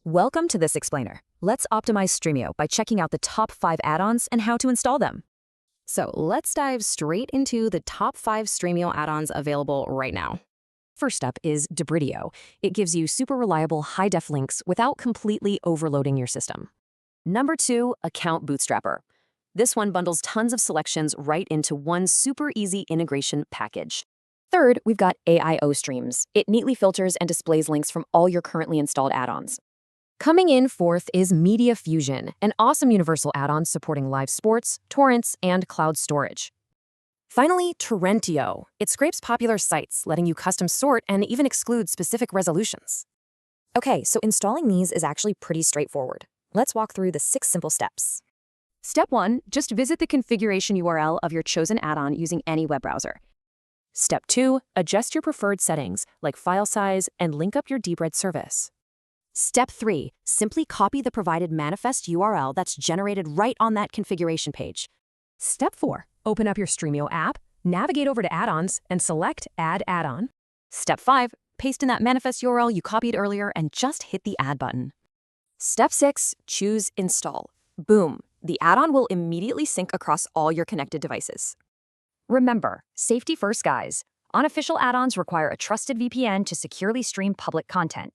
Welcome to this explainer. Let's optimize Stremio by checking out the top 5 add-ons and how to install them. So let's dive straight into the top 5 Stremio add-ons available right now. First up is Debridio. It gives you super reliable high-def links without completely overloading your system. Number 2, Account Bootstrapper. This one bundles tons of selections right into one super easy integration package. Third, we've got AIO Streams. It neatly filters and displays links from all your currently installed add-ons. Coming in fourth is Media Fusion, an awesome universal add-on supporting live sports, torrents, and cloud storage. Finally, Torrentio. It scrapes popular sites, letting you custom sort and even exclude specific resolutions. Okay, so installing these is actually pretty straightforward. Let's walk through the 6 simple steps. Step 1, just visit the configuration URL of your chosen add-on using any web browser. Step 2, adjust your preferred settings, like file size, and link up your Debridio service. Step 3, simply copy the provided manifest URL that's generated right on that configuration page. Step 4, open up your Stremio app, navigate over to Add-ons, and select Add Add-on. Step 5, paste in that manifest URL you copied earlier and just hit the Add button. Step 6, choose Install. Boom, the add-on will immediately sync across all your connected devices. Remember, safety first, guys. Unofficial add-ons require a trusted VPN to securely stream public content.